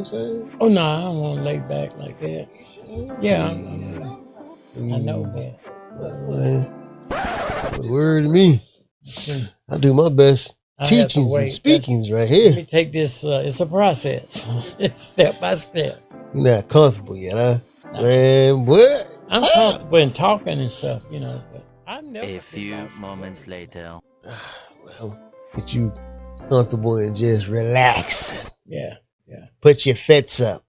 I'm saying? Oh no, I don't want to lay back like that. Yeah, I know that. Word to me. I do my best teachings and speakings right here. Let me take this. It's a process. It's step by step. You're not comfortable yet, huh? No. Man, what? I'm comfortable in talking and stuff, you know. But I never. A few moments later. Well, get you comfortable and just relax. Yeah. Put your fits up.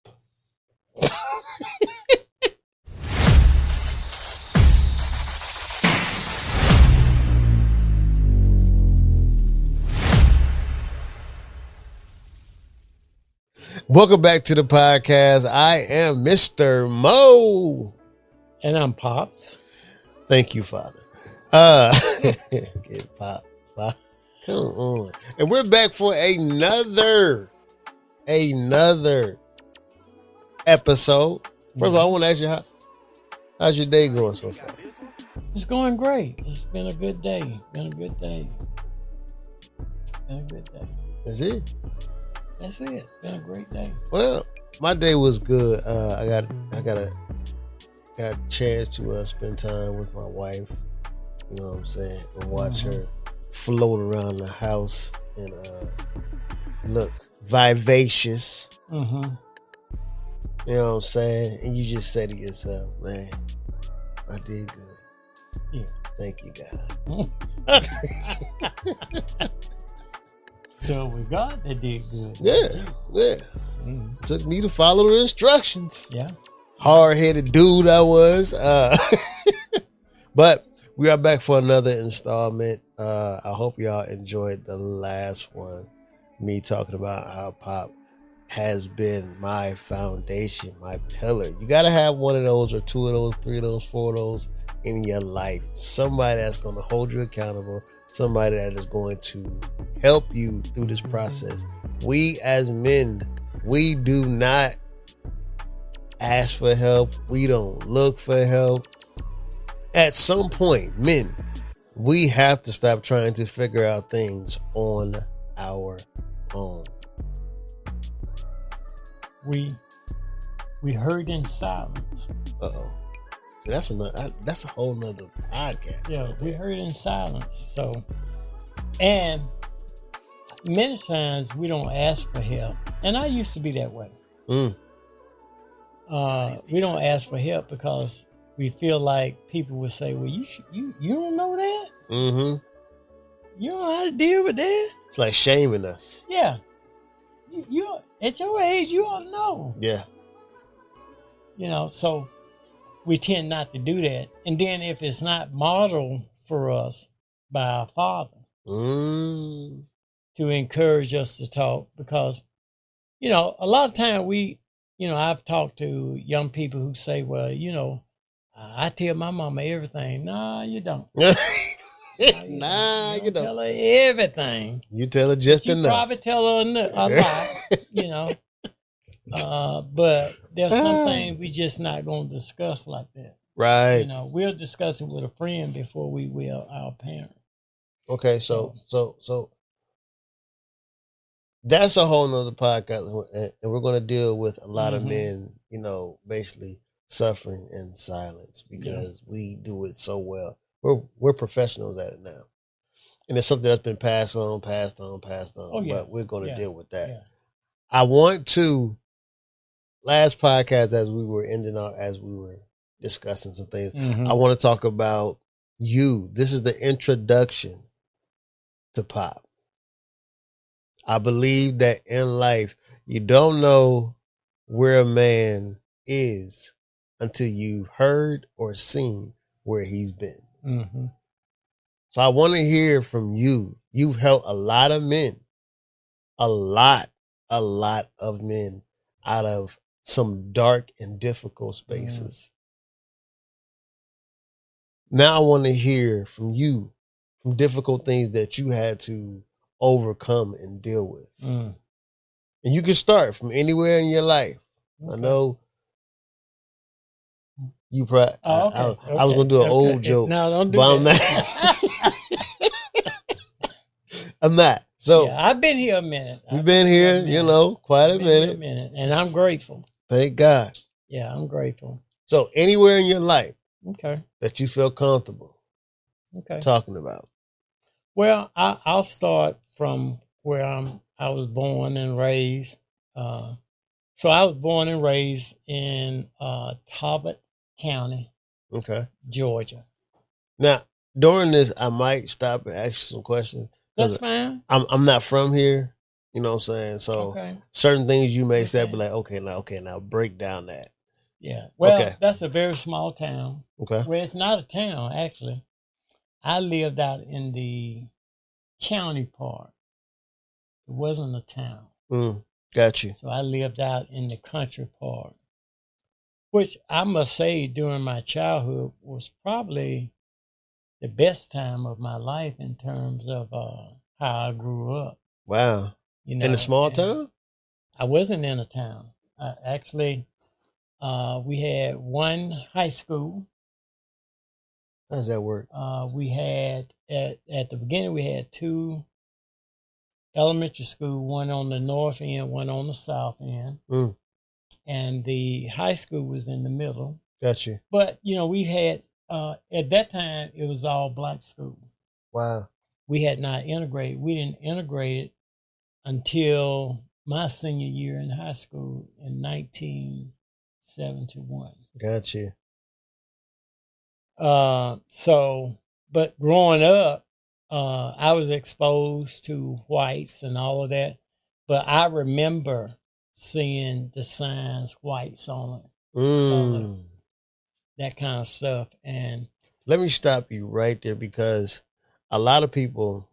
Welcome back to the podcast. I am Mr. Mo. And I'm Pops. Thank you, Father. Get Pop. Come on. And we're back for another episode. First of all, I want to ask you, how's your day going so far? It's going great. It's been a good day. That's it. That's it. Been a great day. Well, my day was good. I got a chance to spend time with my wife. You know what I'm saying, and watch her float around the house and look vivacious. Mm-hmm. You know what I'm saying? And you just say to yourself, man, I did good. Yeah. Thank you, God. So with God, they did good. Yeah. Mm-hmm. Took me to follow the instructions. Yeah. Hard-headed dude I was. But we are back for another installment. I hope y'all enjoyed the last one. Me talking about how Pop has been my foundation, my pillar. You got to have one of those or two of those, three of those, four of those in your life. Somebody that's going to hold you accountable. Somebody that is going to help you through this process. We as men, we do not ask for help. We don't look for help. At some point, men, we have to stop trying to figure out things on our own. We heard in silence. Uh-oh. See, that's a whole nother podcast. Yeah, we heard in silence. So, and many times we don't ask for help. And I used to be that way. We don't ask for help because we feel like people would say, well, you don't know that? Mm-hmm. You don't know how to deal with that? It's like shaming us. Yeah. You at your age, you don't know. Yeah. You know, so we tend not to do that. And then if it's not modeled for us by our father to encourage us to talk, because, you know, a lot of time I've talked to young people who say, well, you know, I tell my mama everything. No, you don't. Nah, you don't. Tell her everything. You tell her just enough. You probably tell her a lot, you know. But there's some things we just not going to discuss like that. Right. You know, we'll discuss it with a friend before we will our parent. Okay, so that's a whole nother podcast, and we're going to deal with a lot of men, you know, basically suffering in silence because we do it so well. We're professionals at it now, and it's something that's been passed on. Oh, yeah. But we're going to deal with that. Yeah. I want to. Last podcast, as we were discussing some things, I want to talk about you. This is the introduction to Pop. I believe that in life, you don't know where a man is until you've heard or seen where he's been. Mm-hmm. So I want to hear from you. You've helped a lot of men, a lot of men out of some dark and difficult spaces. Now I want to hear from you, from difficult things that you had to overcome and deal with. And you can start from anywhere in your life. Okay. I know you probably, I was going to do an old joke. No, don't do but that. I'm not. So yeah, I've been here a minute. You've been here, quite a minute. And I'm grateful. Thank God. Yeah, I'm grateful. So anywhere in your life, okay, that you feel comfortable, talking about. Well, I'll start from where I was born and raised. So I was born and raised in Talbot County, okay, Georgia. Now, during this, I might stop and ask you some questions. That's fine. I'm not from here. You know what I'm saying? So certain things you may say, be like, okay, now break down that. Yeah. Well, that's a very small town. Okay. Well, it's not a town, actually. I lived out in the county part. It wasn't a town. Got you. So I lived out in the country part, which I must say during my childhood was probably the best time of my life in terms of how I grew up. Wow. In a small town? I wasn't in a town. Actually, we had one high school. How does that work? We had, at the beginning, we had two elementary school, one on the north end, one on the south end. And the high school was in the middle. Got you. But, we had, at that time, it was all black school. Wow. We had not integrated. We didn't integrate it until my senior year in high school in 1971. Got you. But growing up, I was exposed to whites and all of that. But I remember seeing the signs, whites on it, that kind of stuff. And let me stop you right there, because a lot of people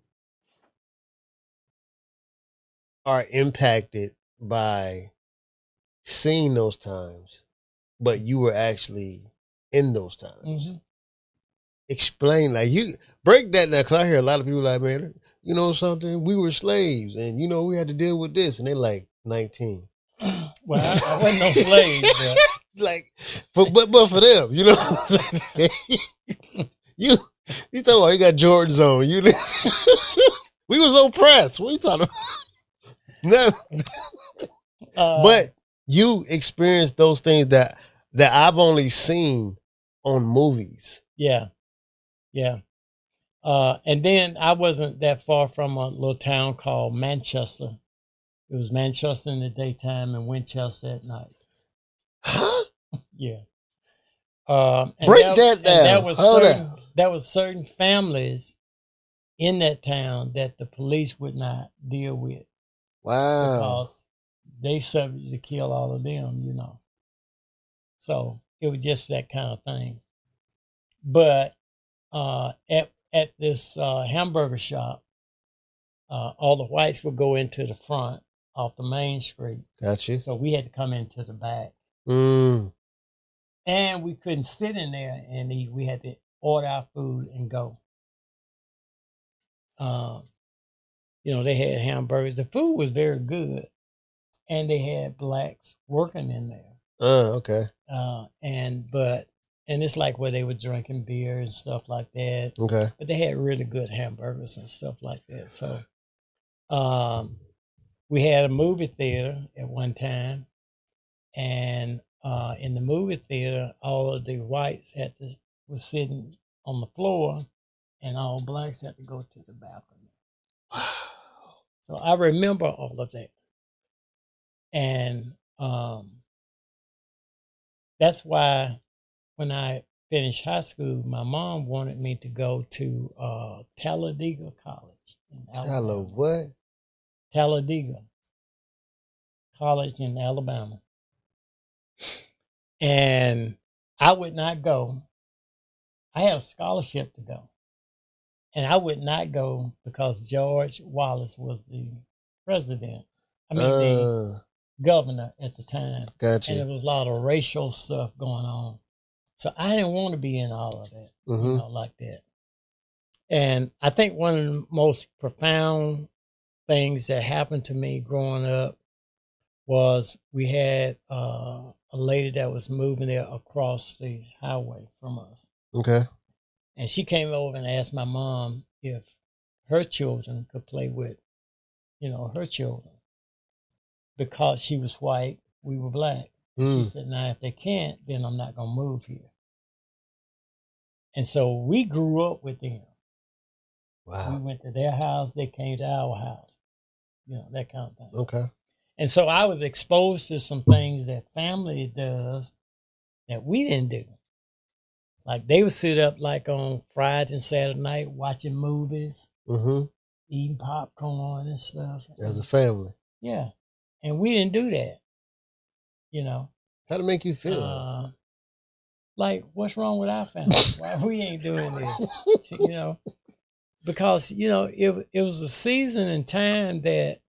are impacted by seeing those times, but you were actually in those times. Explain, like, you break that now, because I hear a lot of people like, man, you know something, we were slaves and we had to deal with this, and they're like 19. Well, I wasn't no slave, but like, but for them, you know what I'm saying? you talking about you got Jordans on, we was oppressed. What are you talking about? No. But you experienced those things that I've only seen on movies. Yeah. And then I wasn't that far from a little town called Manchester. It was Manchester in the daytime and Winchester at night. Huh? Yeah. Break that down. There was certain families in that town that the police would not deal with. Wow. Because they subject to kill all of them, So it was just that kind of thing. But at this hamburger shop, all the whites would go into the front off the main street. Got you. So we had to come into the back. And we couldn't sit in there and eat. We had to order our food and go. They had hamburgers. The food was very good. And they had blacks working in there. Okay. And it's like where they were drinking beer and stuff like that. Okay. But they had really good hamburgers and stuff like that. So we had a movie theater at one time. And in the movie theater, all of the whites was sitting on the floor, and all blacks had to go to the balcony. Wow. So I remember all of that. And that's why when I finished high school, my mom wanted me to go to Talladega College in Alabama. What? Talladega College in Alabama. And I would not go. I had a scholarship to go. And I would not go because George Wallace was the president. The governor at the time. Gotcha. And there was a lot of racial stuff going on. So I didn't want to be in all of that, like that. And I think one of the most profound things that happened to me growing up was we had a lady that was moving there across the highway from us. Okay. And she came over and asked my mom if her children could play with her children, because she was white, we were black. She said, now, if they can't, then I'm not going to move here. And so we grew up with them. Wow. We went to their house. They came to our house. That kind of thing. Okay. And so I was exposed to some things that family does that we didn't do. Like they would sit up like on Friday and Saturday night watching movies, eating popcorn and stuff. As a family. Yeah. And we didn't do that. How'd it make you feel? Like, what's wrong with our family? Why we ain't doing this? Because, it was a season and time that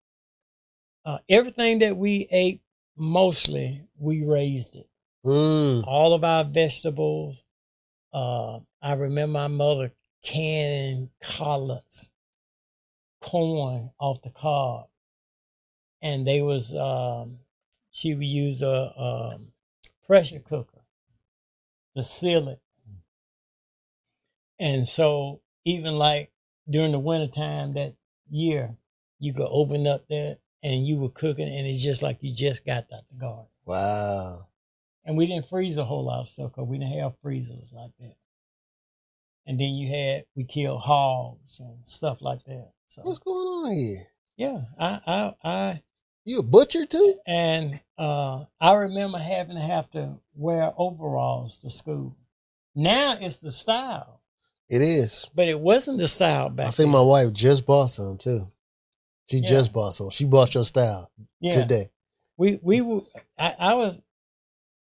everything that we ate, mostly, we raised it. All of our vegetables. I remember my mother canning collards, corn off the cob. And they was, she would use a pressure cooker to seal it. And so even like during the wintertime that year, you could open up that and you were cooking and it's just like you just got out the garden. Wow. And we didn't freeze a whole lot of stuff because we didn't have freezers like that. And then we killed hogs and stuff like that. So what's going on here? Yeah, I you a butcher too? And I remember having to wear overalls to school. Now it's the style. It is. But it wasn't the style back then. I think my wife just bought some too. She just bought some. She bought your style today. We were, I was,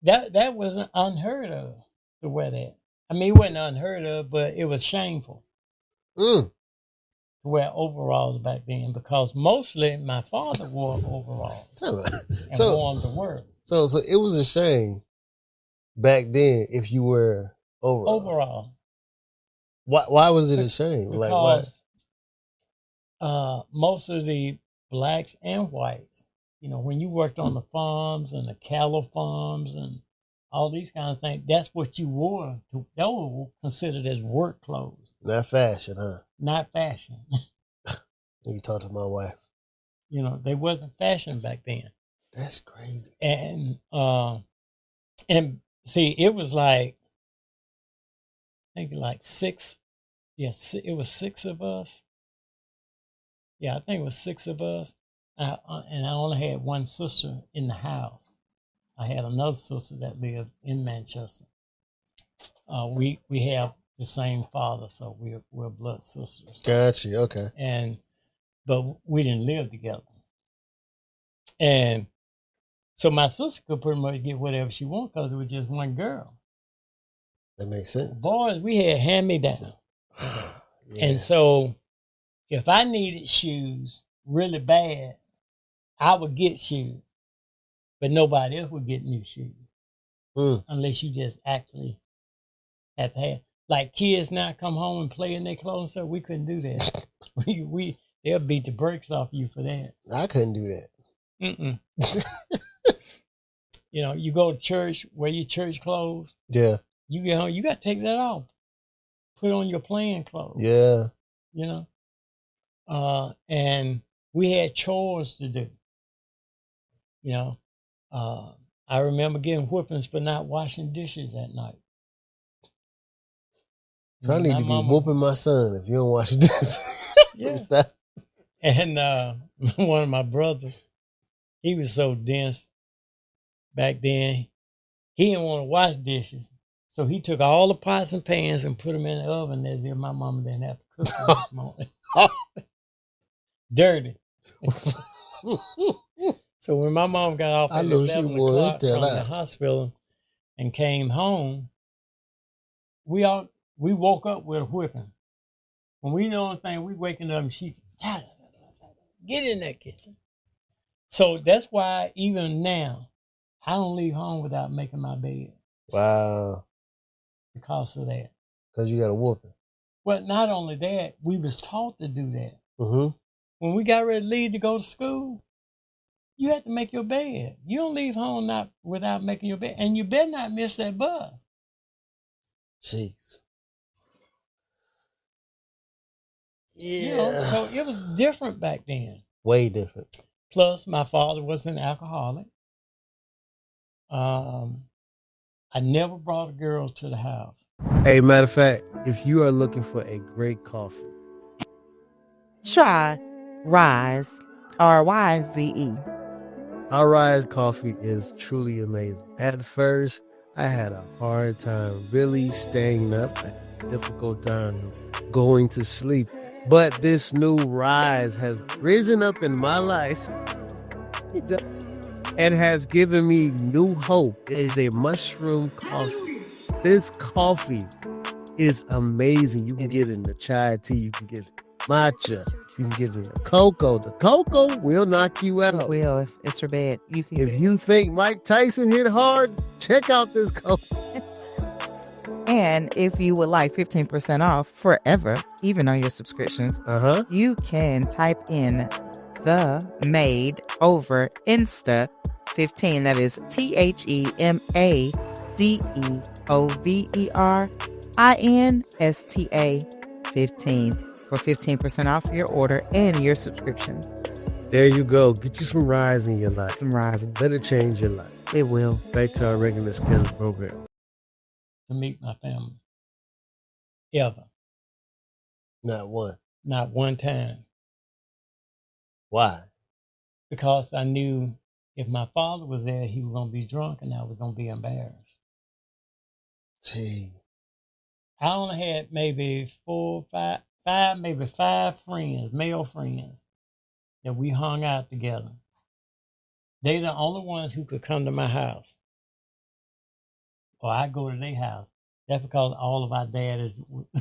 that wasn't unheard of to wear that. I mean, it wasn't unheard of, but it was shameful. To wear overalls back then because mostly my father wore overalls and wore them to work. So it was a shame back then if you were overall. Why was it a shame? Because most of the blacks and whites, when you worked on the farms and the cattle farms and all these kind of things, that's what you wore. That was considered as work clothes. Not fashion, huh? Not fashion. You talk to my wife. They wasn't fashion back then. That's crazy. And see, it was like, I think like six. Yes, it was six of us. Yeah, I think it was six of us. And I only had one sister in the house. I had another sister that lived in Manchester. We have the same father, so we're blood sisters. Gotcha. Okay. But we didn't live together. And so my sister could pretty much get whatever she wanted because it was just one girl. That makes sense. Boys, we had hand-me-down. And so if I needed shoes really bad, I would get shoes. But nobody else would get new shoes. Unless you just actually had to have. Like kids now come home and play in their clothes, so we couldn't do that. They'll beat the brakes off you for that. I couldn't do that. You go to church, wear your church clothes. Yeah. You get home, you got to take that off. Put on your playing clothes. Yeah. And we had chores to do. I remember getting whoopings for not washing dishes at night. So I need to be whooping my son if you don't wash dishes. Yeah. And one of my brothers, he was so dense back then, he didn't want to wash dishes. So he took all the pots and pans and put them in the oven as if my mama didn't have to cook them this morning. Dirty. So when my mom got off at 11 o'clock from the hospital and came home, we woke up with a whipping. When we know anything, we waking up and she's get in that kitchen. So that's why even now, I don't leave home without making my bed. Wow. Because of that. Because you got a whooping. Well, not only that, we was taught to do that. Mm-hmm. When we got ready to leave to go to school, you had to make your bed. You don't leave home without making your bed. And you better not miss that bus. Jeez. Yeah. So it was different back then. Way different. Plus, my father was an alcoholic. I never brought a girl to the house. Hey, matter of fact, if you are looking for a great coffee, try Rise, R-Y-Z-E. our Rise coffee is truly amazing. At first, I had a hard time really staying up. I had a difficult time going to sleep. But this new Rise has risen up in my life and has given me new hope. It is a mushroom coffee. This coffee is amazing. You can get it in the chai tea. You can get it matcha. You can get it in cocoa. The cocoa will knock you out. It will if it's your bed. If you think Mike Tyson hit hard, check out this coffee. And if you would like 15% off forever, even on your subscriptions, you can type in the made over Insta 15. That is THEMADEOVERINSTA 15 for 15% off your order and your subscriptions. There you go. Get you some Rise in your life. Some rising. Let it change your life. It will. Back to our regular scheduled program. To meet my family. Ever. Not one. Not one time. Why? Because I knew if my father was there, he was going to be drunk and I was going to be embarrassed. Gee. I only had maybe five friends, male friends, that we hung out together. They the only ones who could come to my house. Or I go to their house. That's because all of our daddies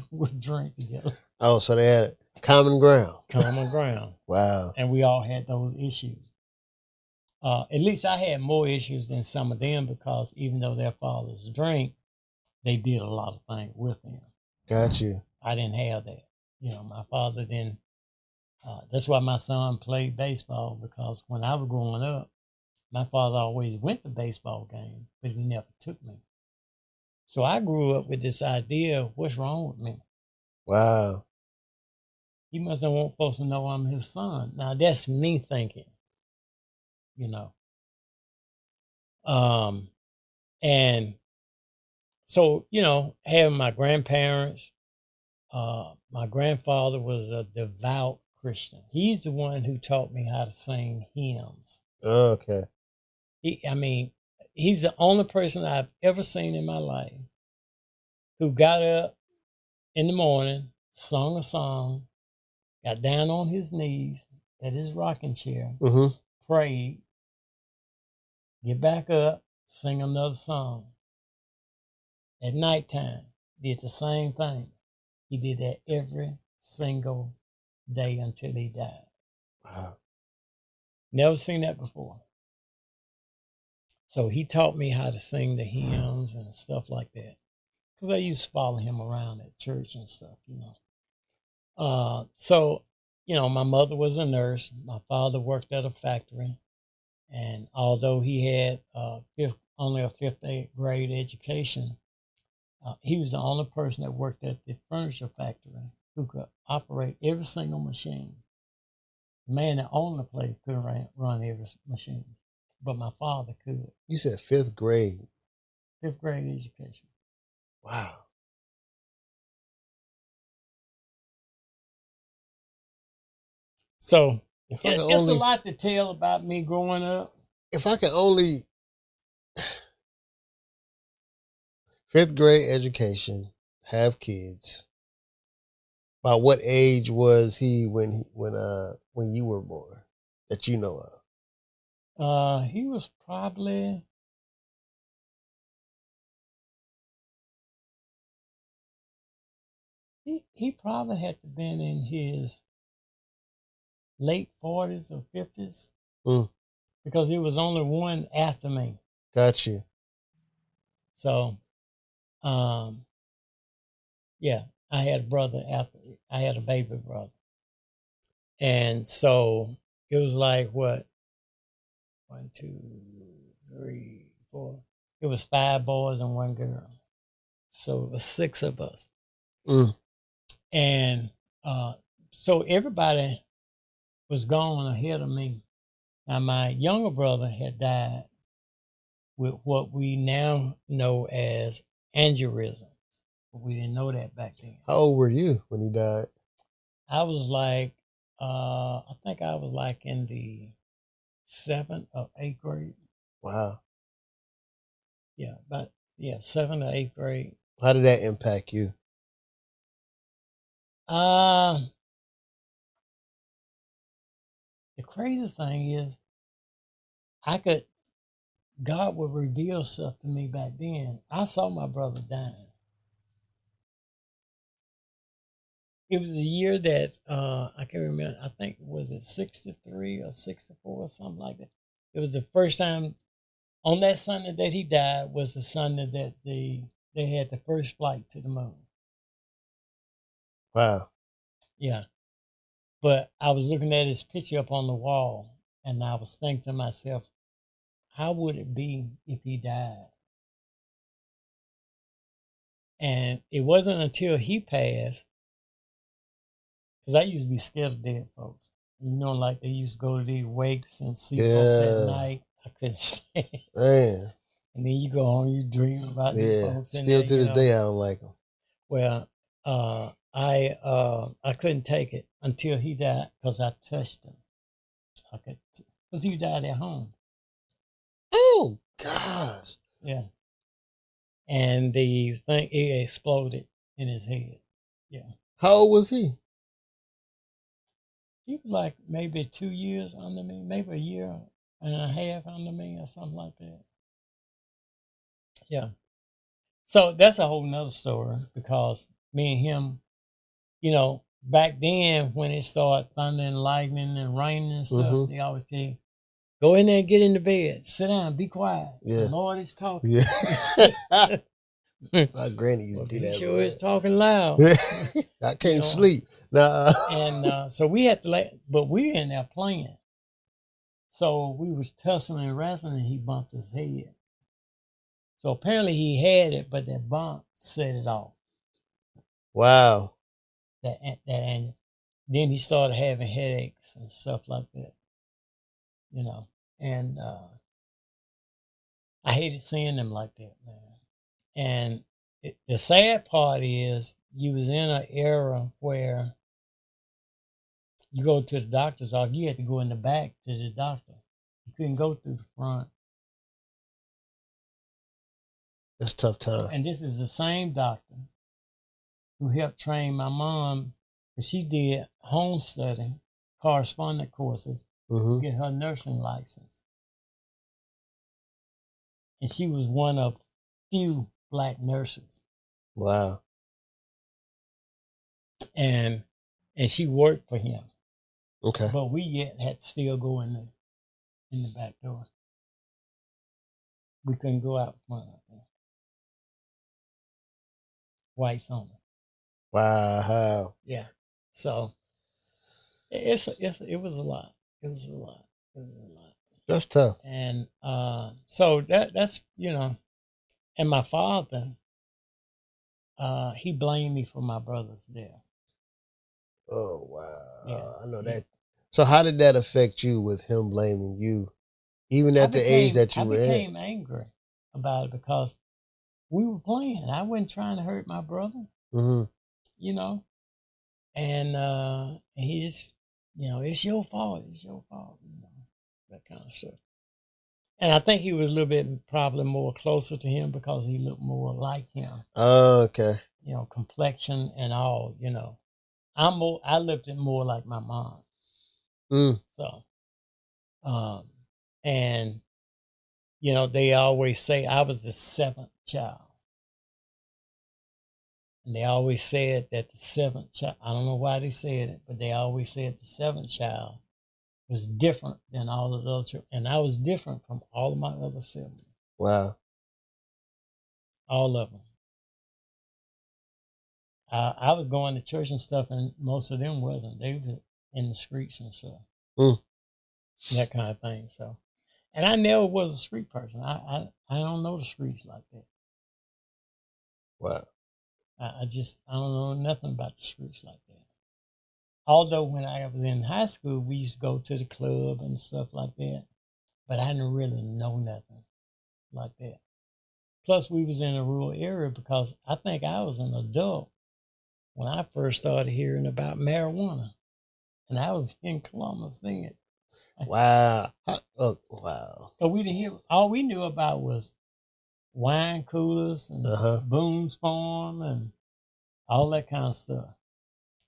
would drink together. Oh, so they had common ground. Common ground. Wow. And we all had those issues. At least I had more issues than some of them because even though their fathers drank, they did a lot of things with them. Got you. I didn't have that. You know, my father didn't. That's why my son played baseball, because when I was growing up, my father always went to baseball games, but he never took me. So I grew up with this idea of what's wrong with me. Wow. He must not want folks to know I'm his son. Now, that's me thinking, you know. And so, you know, having my grandparents, my grandfather was a devout Christian. He's the one who taught me how to sing hymns. Okay. He's the only person I've ever seen in my life who got up in the morning, sung a song, got down on his knees at his rocking chair, prayed, get back up, sing another song. At nighttime, did the same thing. He did that every single day until he died. Wow. Never seen that before. So he taught me how to sing the hymns and stuff like that. Because I used to follow him around at church and stuff, you know. So, you know, my mother was a nurse. My father worked at a factory. And although he had only a fifth grade education, he was the only person that worked at the furniture factory who could operate every single machine. The man that owned the place couldn't run every machine, but my father could. You said fifth grade. Fifth grade education. Wow. So it's a lot to tell about me growing up. If I could only... Fifth grade education, have kids. By what age was he when you were born, that you know of? He was probably he probably had to been in his late 40s or 50s. Because he was only one after me. Got you. So, yeah, I had a baby brother. And so it was like, what? 1, 2, 3, 4. It was 5 boys and 1 girl. So it was 6 of us. And so everybody was gone ahead of me. Now, my younger brother had died with what we now know as aneurysms. But we didn't know that back then. How old were you when he died? I was like, I think I was like in the 7th or 8th grade. Wow. Yeah, but yeah, 7th or 8th grade. How did that impact you? The crazy thing is, God would reveal stuff to me back then. I saw my brother dying. It was a year that I can't remember. I think was it 63 or 64 or something like that. It was the first time on that Sunday that he died was the Sunday that they had the first flight to the moon. Wow. Yeah. But I was looking at his picture up on the wall, and I was thinking to myself, how would it be if he died? And it wasn't until he passed, because I used to be scared of dead folks. You know, like they used to go to these wakes and see folks at night. I couldn't stand. Man. And then you go home, you dream about these folks. Still to this day, I don't like them. Well, I couldn't take it until he died because I touched him. Because he died at home. Oh, gosh. Yeah. And the thing, it exploded in his head. Yeah. How old was he? He was like maybe 2 years under me, maybe a year and a half under me or something like that. Yeah. So that's a whole nother story because me and him, you know, back then when it started thundering, lightning, and raining and stuff, they always tell you, go in there and get in the bed. Sit down, be quiet. Yeah. The Lord is talking. Yeah. My granny used to do that. He sure is talking loud. I can't sleep. Nah. And so we had to but we were in there playing. So we was tussling and wrestling and he bumped his head. So apparently he had it, but that bump set it off. Wow. And then he started having headaches and stuff like that. You know, and I hated seeing them like that, man. And the sad part is you was in an era where you go to the doctor's office, you had to go in the back to the doctor. You couldn't go through the front. That's a tough time. And this is the same doctor who helped train my mom, because she did home study, correspondent courses, to get her nursing license. And she was one of few black nurses. Wow. And she worked for him. Okay. But we yet had to still go in the back door. We couldn't go out front out there. Whites only. Wow. Yeah. So it was a lot. It was a lot. That's tough. And so that's and my father, he blamed me for my brother's death. Oh wow. Yeah. I know that. So how did that affect you with him blaming you, even at the age that you were in? I became angry about it because we were playing. I wasn't trying to hurt my brother. You know, and he just, it's your fault. It's your fault. That kind of stuff. And I think he was a little bit probably more closer to him because he looked more like him. Oh, okay. Complexion and all. I looked at more like my mom. So, and they always say I was the 7th child. And they always said that the 7th child, I don't know why they said it, but they always said the 7th child was different than all of the other children. And I was different from all of my other siblings. Wow. All of them. I was going to church and stuff, and most of them wasn't. They was in the streets and stuff. That kind of thing. So, and I never was a street person. I don't know the streets like that. Wow. I don't know nothing about the streets like that. although when I was in high school, we used to go to the club and stuff like that, but I didn't really know nothing like that. Plus, we was in a rural area because I think I was an adult when I first started hearing about marijuana, and I was in Columbus then. Wow. Oh, wow. So we didn't hear. All we knew about was wine coolers and Boone's Farm and all that kind of stuff.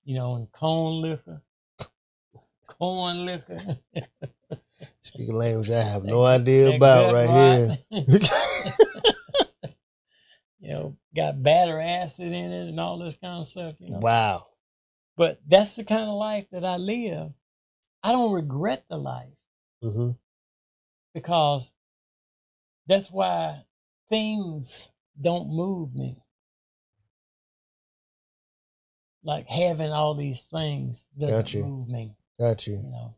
You know, and corn liquor. Speaking language I have no idea about right here. You know, got battery acid in it and all this kind of stuff. You know? Wow. But that's the kind of life that I live. I don't regret the life. Mm-hmm. Because that's why things don't move me. Like having all these things doesn't move me. Got you. You know,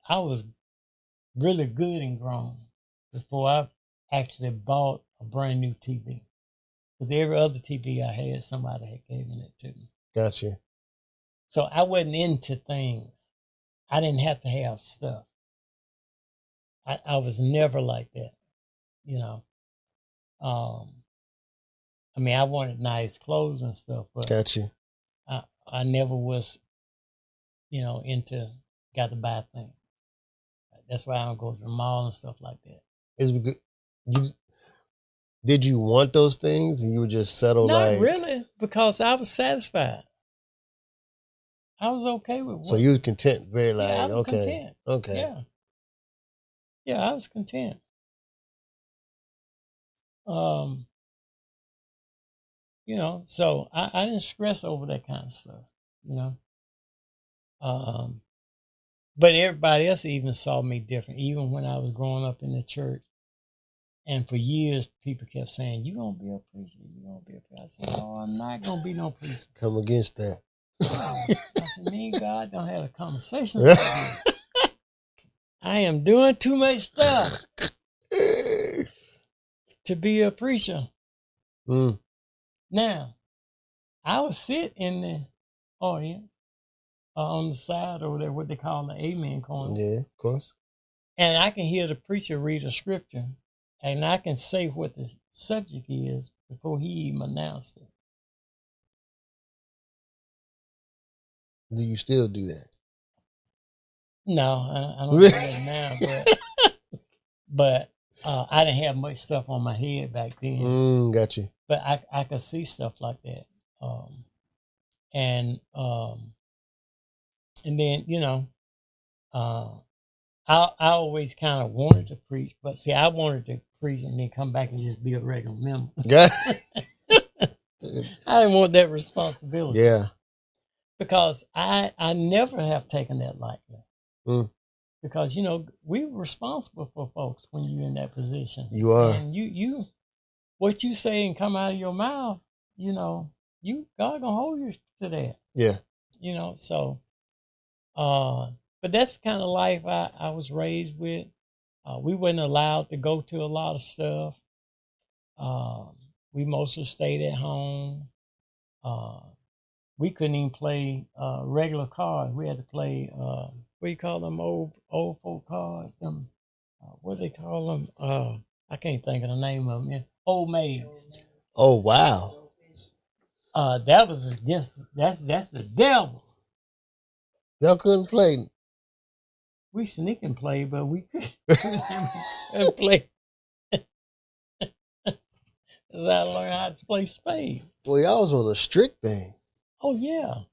I was really good and grown before I actually bought a brand new TV. Because every other TV I had, somebody had given it to me. Got you. So I wasn't into things. I didn't have to have stuff. I was never like that, you know. I mean, I wanted nice clothes and stuff, but got you. I never was, you know, into got to buy things. That's why I don't go to the mall and stuff like that. Did you want those things and you would just settle? Not really, because I was satisfied. I was okay with what. So you was content, very like, I was okay. content. Okay. Yeah. Yeah, I was content. You know, so I didn't stress over that kind of stuff, you know. But everybody else even saw me different, even when I was growing up in the church. And for years, people kept saying, "You gonna be a preacher? You gonna be a preacher?" I said, "No, I'm not gonna be no preacher." Come against that. I said, "Me and God don't have a conversation about this. I am doing too much stuff to be a preacher." Now, I would sit in the audience on the side over there, what they call the amen corner. Yeah, of course. And I can hear the preacher read a scripture, and I can say what the subject is before he even announced it. Do you still do that? No, I don't do that now, but I didn't have much stuff on my head back then. Got you. But I could see stuff like that. And then, you know, I always kind of wanted to preach, but see, I wanted to preach and then come back and just be a regular member. I didn't want that responsibility. Yeah. Because I never have taken that lightly. Because, you know, we're responsible for folks when you're in that position. You are. And you what you say and come out of your mouth, you know, God gonna hold you to that. Yeah. You know, so but that's the kind of life I was raised with. We weren't allowed to go to a lot of stuff. We mostly stayed at home. We couldn't even play regular cards. We had to play what do you call them old folk cards? Them what do they call them? I can't think of the name of them. Old maids. Oh wow. That was against that's the devil. Y'all couldn't play. We sneak and play, but we couldn't play. I learned how to play spades. Well, y'all was on a strict thing. Oh yeah.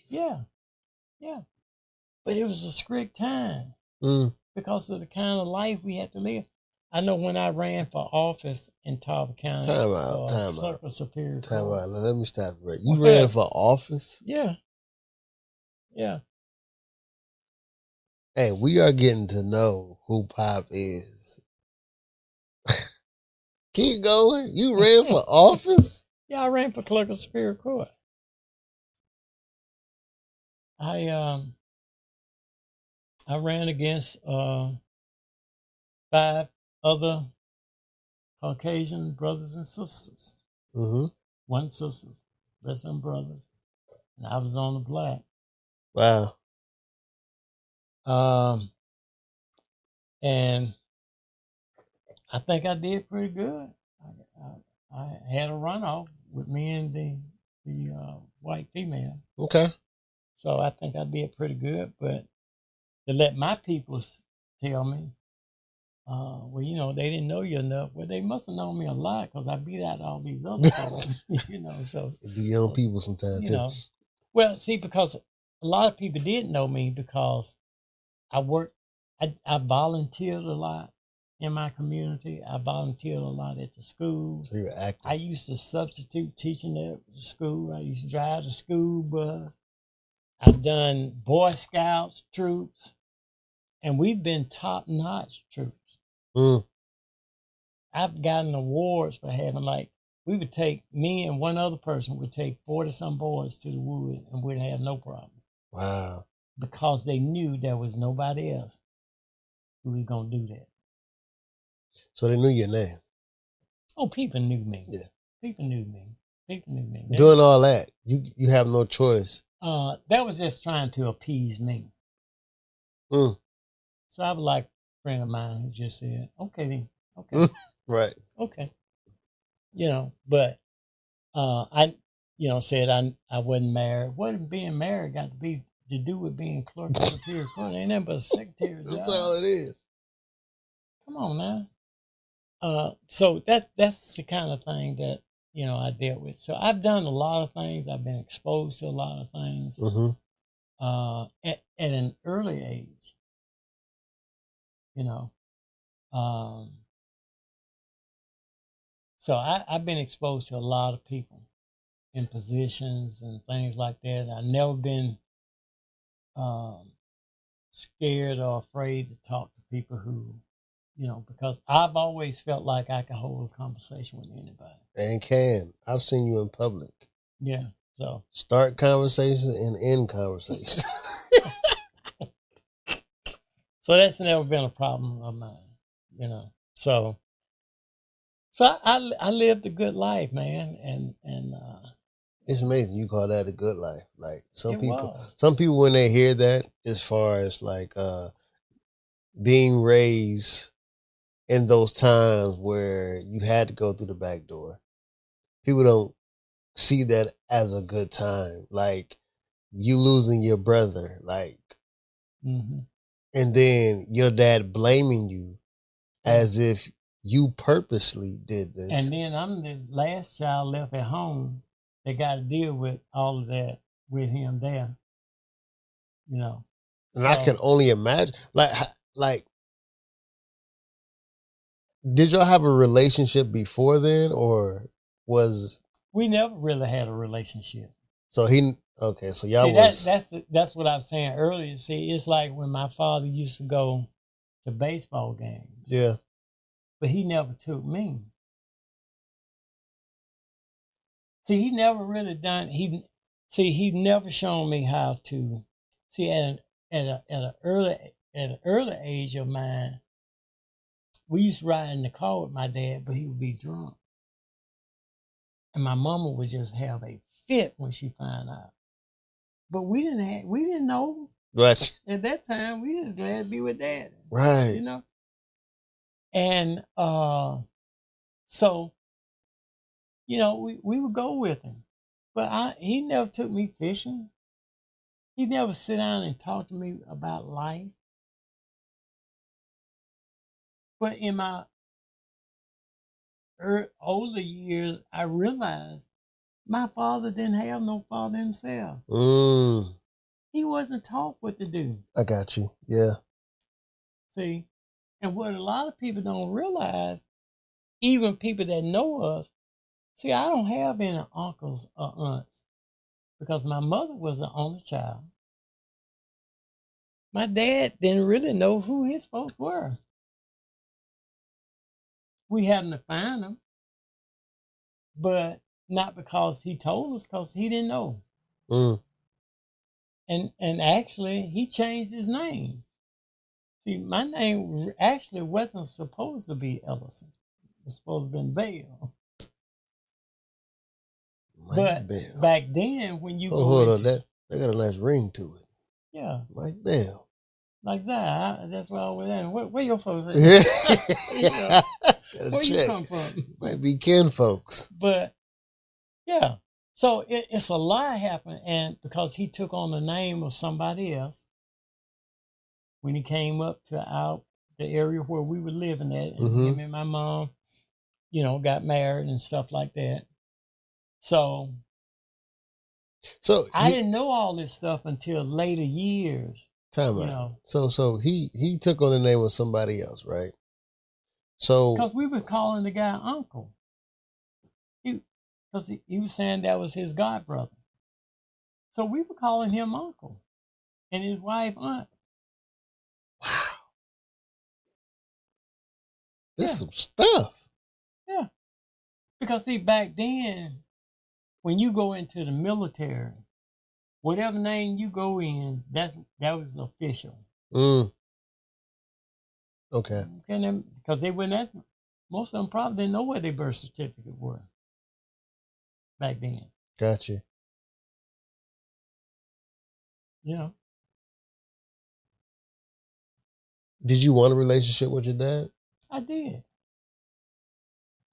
Yeah. But it was a strict time because of the kind of life we had to live. I know when I ran for office in Talbot County. Time out. Clerk of Superior Court. Time out. Let me stop it right. You ran for office? Yeah. Hey, we are getting to know who Pop is. Keep going. You ran for office? Yeah, I ran for Clerk of Superior Court. I ran against 5 other Caucasian brothers and sisters. Mm-hmm. One sister, rest of them brothers, and I was on the black. Wow. And I think I did pretty good. I had a runoff with me and the white female. Okay. So I think I did pretty good. But to let my people tell me, well, you know, they didn't know you enough. Well, they must have known me a lot because I beat out all these other folks, you know. So it be young people sometimes too. Know, well, see, because a lot of people did know me because I worked, I volunteered a lot in my community. I volunteered a lot at the school. So you're active. I used to substitute teaching at the school. I used to drive the school bus. I've done Boy Scouts troops, and we've been top-notch troops. I've gotten awards for having, like, we would take, me and one other person would take 40-some boys to the wood, and we'd have no problem. Wow. Because they knew there was nobody else who was going to do that. So they knew your name? Oh, people knew me. Yeah. People knew me. Doing all that, you have no choice. That was just trying to appease me. So I was like a friend of mine who just said, okay then, okay. Right. Okay. You know, but I, you know, said I wasn't married. What being married got to do with being clerk of the superior court? Ain't nothing but a secretary job. That's all it is. Come on now. So that's the kind of thing that, you know, I dealt with. So I've done a lot of things. I've been exposed to a lot of things. At an early age. You know. So I've been exposed to a lot of people in positions and things like that. I've never been scared or afraid to talk to people who, you know, because I've always felt like I can hold a conversation with anybody. And can. I've seen you in public. Yeah. So start conversation and end conversation. So that's never been a problem of mine, you know. So I lived a good life, man, and it's amazing you call that a good life. Like some people when they hear that, as far as like being raised in those times where you had to go through the back door, people don't see that as a good time. Like you losing your brother, like, and then your dad blaming you as if you purposely did this. And then I'm the last child left at home that got to deal with all of that with him there, you know. And I can only imagine, like, did y'all have a relationship before then, or was we never really had a relationship? So so y'all that's what I was saying earlier. See, it's like when my father used to go to baseball games. Yeah. But he never took me. See, he never really done. He never shown me how to. See, at an early age of mine, we used to ride in the car with my dad, but he would be drunk, and my mama would just have a fit when she found out. But we didn't know. Right. At that time, we was glad to be with dad. Right. You know. And so, you know, we would go with him. But he never took me fishing. He never sit down and talk to me about life. But in my older years, I realized my father didn't have no father himself. He wasn't taught what to do. I got you. Yeah. See, and what a lot of people don't realize, even people that know us, see, I don't have any uncles or aunts because my mother was the only child. My dad didn't really know who his folks were. We happened to find them, but not because he told us, because he didn't know. And actually, he changed his name. See, my name actually wasn't supposed to be Ellison. It was supposed to have been Vale. But Bell. back then, when you go hold into, on, that got a nice ring to it. Yeah. Mike Bell. Like that. That's why I was at. Where your folks at? Where you come from? Might be kin folks. But yeah. So it's a lie happened, and because he took on the name of somebody else when he came up to the area where we were living at, and him and my mom, got married and stuff like that. So I didn't know all this stuff until later years. Time out. So he took on the name of somebody else, right? So because we were calling the guy uncle. Because he was saying that was his god brother. So we were calling him uncle and his wife aunt. Wow. This is some stuff. Yeah. Because see, back then, when you go into the military, whatever name you go in, that was official. Okay. Because they wouldn't ask, most of them probably didn't know where their birth certificate were back then. Gotcha. Did you want a relationship with your dad? I did.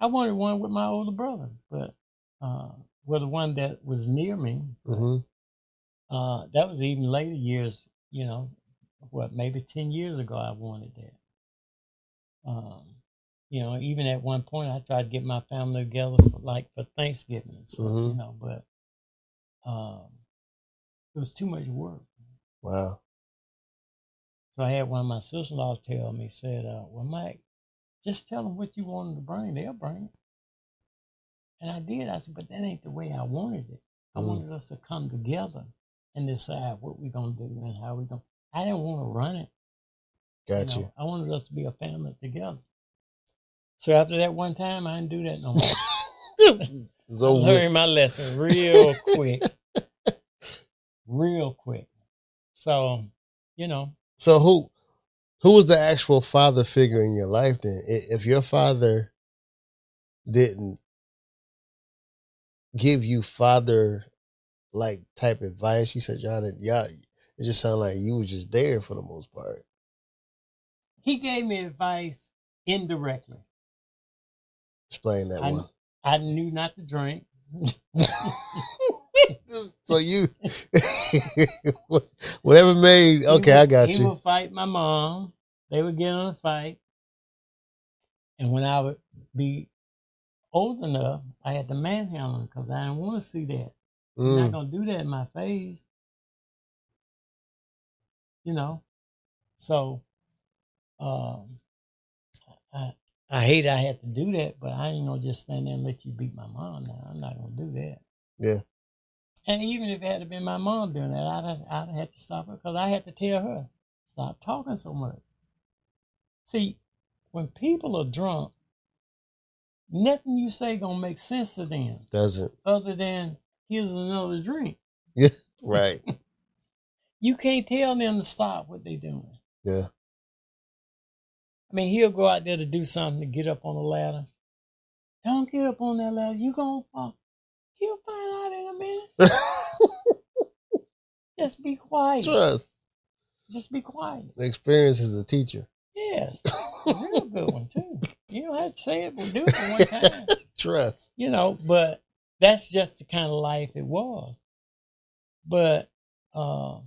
I wanted one with my older brother, but the one that was near me. That was even later years, maybe 10 years ago I wanted that. Even at one point I tried to get my family together for Thanksgiving and stuff, but it was too much work. Wow. So I had one of my sister-in-laws tell me, said, well, Mike, just tell them what you want them to bring. They'll bring it. And I did. I said, but that ain't the way I wanted it. I wanted us to come together and decide what we're going to do and how we're going to. I didn't want to run it. Gotcha. I wanted us to be a family together. So after that one time, I didn't do that no more. I learned my lesson real quick. Real quick. So, So who was the actual father figure in your life then? If your father didn't give you father like type advice, you said y'all, it just sounded like you was just there for the most part. He gave me advice indirectly. Explain that one. I knew not to drink. So you, whatever made, okay, I got you. He would fight my mom. They would get in a fight. And when I would be old enough, I had to manhandle him because I didn't want to see that. I'm not going to do that in my face. So I hate I had to do that, but I ain't going to just stand there and let you beat my mom now. I'm not going to do that. Yeah. And even if it had been my mom doing that, I'd have to stop her because I had to tell her, stop talking so much. See, when people are drunk, nothing you say gonna make sense to them. Doesn't. Other than, here's another drink. Yeah, right. You can't tell them to stop what they're doing. Yeah. I mean, he'll go out there to do something to get up on the ladder. Don't get up on that ladder. You gonna fall. He'll find out in a minute. Just be quiet. Trust. Just be quiet. Experience is a teacher. Yes. A real good one, too. You don't have to say it, but do it for one time. Trust. But that's just the kind of life it was. But I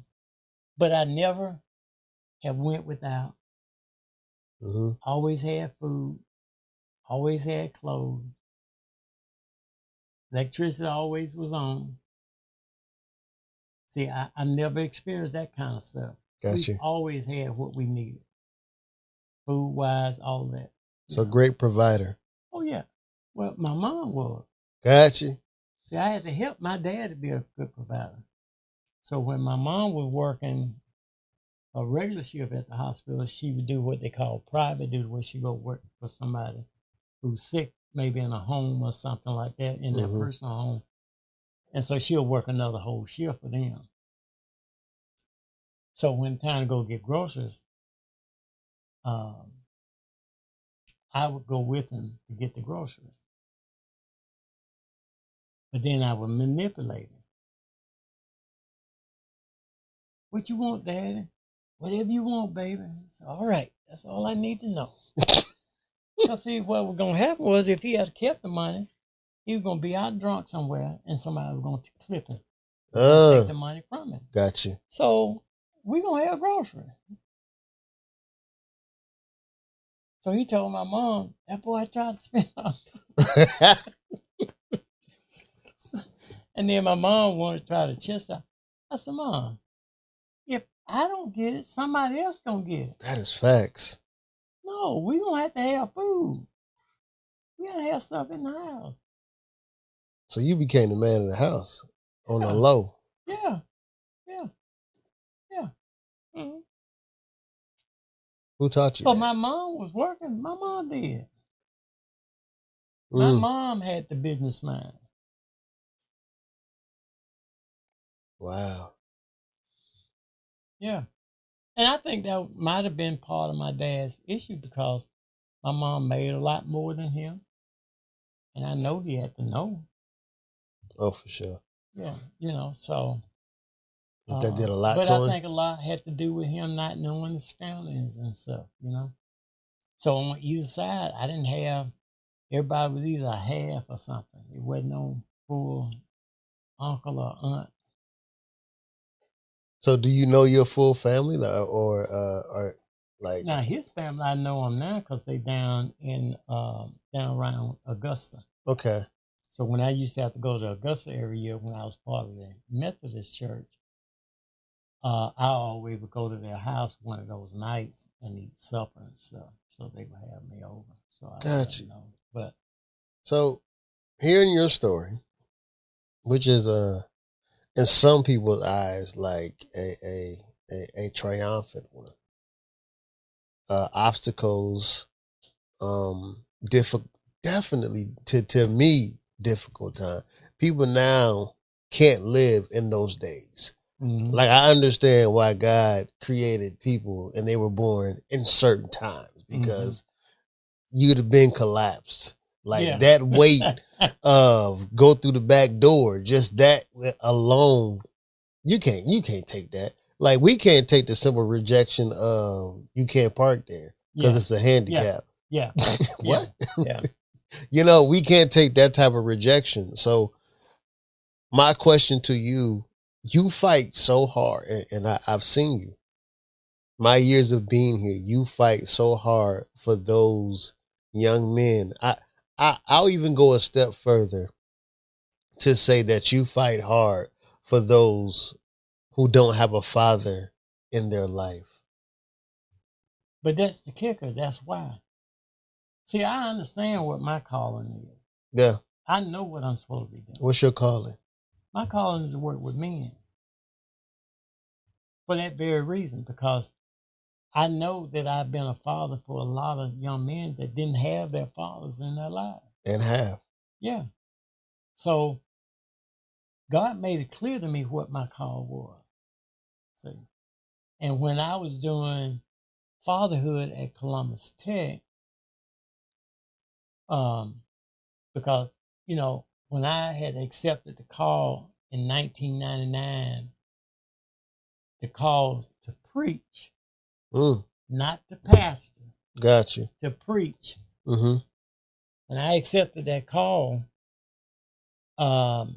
never have went without. Always had food. Always had clothes. Electricity always was on. See, I never experienced that kind of stuff. Gotcha. We always had what we needed. Food-wise, all of that. So great provider. Oh, yeah. Well, my mom was. Gotcha. See, I had to help my dad to be a good provider. So when my mom was working a regular shift at the hospital, she would do what they call private duty, where she go work for somebody who's sick, maybe in a home or something like that, in their personal home. And so she'll work another whole shift for them. So when time to go get groceries, I would go with him to get the groceries. But then I would manipulate him. What you want, Daddy? Whatever you want, baby. So, all right, that's all I need to know. Because see, what was going to happen was if he had kept the money, he was going to be out drunk somewhere and somebody was going to clip him. Take the money from him. Got you. So we going to have groceries. So he told my mom, that boy tried to spend all And then my mom wanted to try to chastise. I said, Mom, if I don't get it, somebody else going to get it. That is facts. No, we don't have to have food. We got to have stuff in the house. So you became the man of the house on the low. Yeah. Mm-hmm. Who taught you So that? my mom was working. My mom did. My mom had the business mind. Wow. Yeah. And I think that might have been part of my dad's issue because my mom made a lot more than him. And I know he had to know. Oh, for sure. Yeah, so. That did a lot but to him? I think a lot had to do with him not knowing his surroundings and stuff, So on either side, I didn't have, everybody was either a half or something. It wasn't no full uncle or aunt. So do you know your full family or like? Now his family, I know them now because they down around Augusta. Okay. So when I used to have to go to Augusta every year when I was part of the Methodist church, I always would go to their house one of those nights and eat supper and stuff. So they would have me over. So I Gotcha. But so hearing your story, which is in some people's eyes like a triumphant one. Obstacles, definitely to me difficult time. People now can't live in those days. Mm-hmm. Like I understand why God created people and they were born in certain times because you'd have been collapsed. Like that weight of go through the back door, just that alone, you can't take that. Like we can't take the simple rejection of you can't park there because it's a handicap. Yeah. What? Yeah. We can't take that type of rejection. So my question to you, you fight so hard, and I've seen you. My years of being here, you fight so hard for those young men. I'll even go a step further to say that you fight hard for those who don't have a father in their life. But that's the kicker. That's why. See, I understand what my calling is. Yeah. I know what I'm supposed to be doing. What's your calling? My calling is to work with men. For that very reason, because I know that I've been a father for a lot of young men that didn't have their fathers in their lives. And have. Yeah. So God made it clear to me what my call was. See? And when I was doing fatherhood at Columbus Tech, because, when I had accepted the call in 1999, the call to preach, not to pastor. Got you. To preach. Mm-hmm. When I accepted that call, that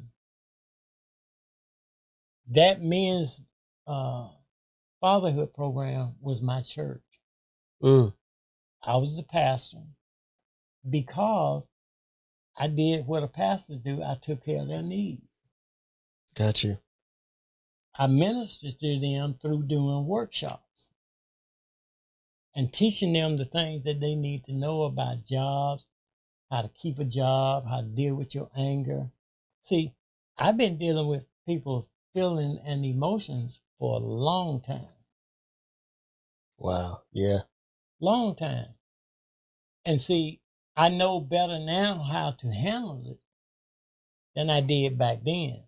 men's fatherhood program was my church. I was the pastor because I did what a pastor do. I took care of their needs. Got you. I ministered to them through doing workshops and teaching them the things that they need to know about jobs, how to keep a job, how to deal with your anger. See, I've been dealing with people's feelings and emotions for a long time. Wow. Yeah. Long time. And see, I know better now how to handle it than I did back then.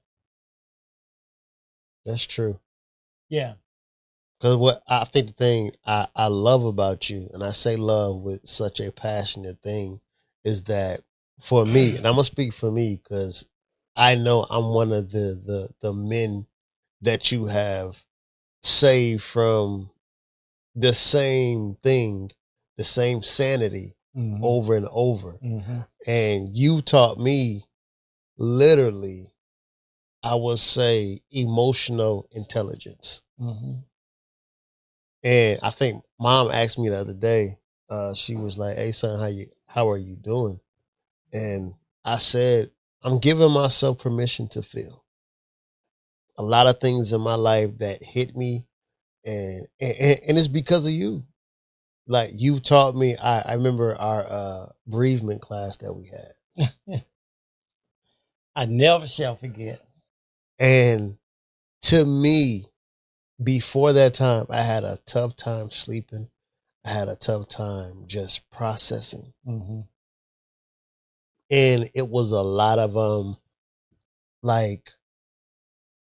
That's true. Yeah. Because what I think the thing I love about you, and I say love with such a passionate thing, is that for me, and I'm going to speak for me because I know I'm one of the men that you have saved from the same thing, the same sanity over and over. And you taught me literally, I would say, emotional intelligence. And I think mom asked me the other day, she was like, "Hey son, how are you doing?" And I said, I'm giving myself permission to feel. A lot of things in my life that hit me, and it's because of you. Like, you taught me. I remember our bereavement class that we had. I never shall forget. And to me, before that time, I had a tough time sleeping. I had a tough time just processing. And it was a lot of like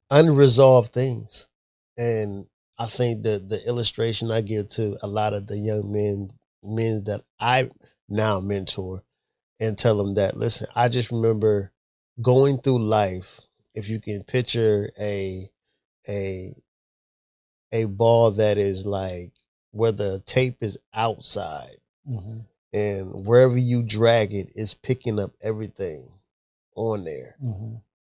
unresolved things. And I think that the illustration I give to a lot of the young men that I now mentor and tell them that, listen, I just remember going through life. If you can picture a ball that is like where the tape is outside, and wherever you drag it, it's picking up everything on there.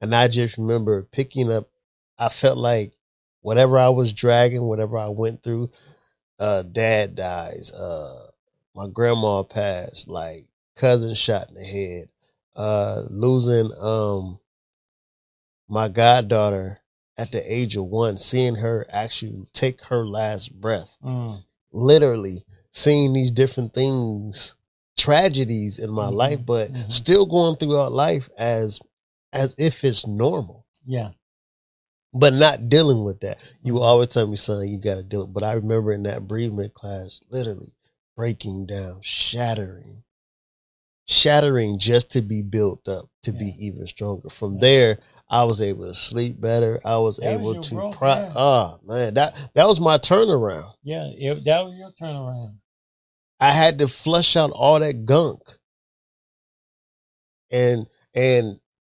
And I just remember picking up, I felt like whatever I was dragging, whatever I went through, dad dies, my grandma passed, like cousin shot in the head, losing my goddaughter at the age of 1, seeing her actually take her last breath, literally seeing these different things, tragedies in my life, but still going throughout life as if it's normal. Yeah. But not dealing with that. You will always tell me, son, you got to deal. But I remember in that bereavement class, literally breaking down, shattering just to be built up, to be even stronger. From there, I was able to sleep better. I was able to cry. Oh man, that was my turnaround. Yeah, that was your turnaround. I had to flush out all that gunk, and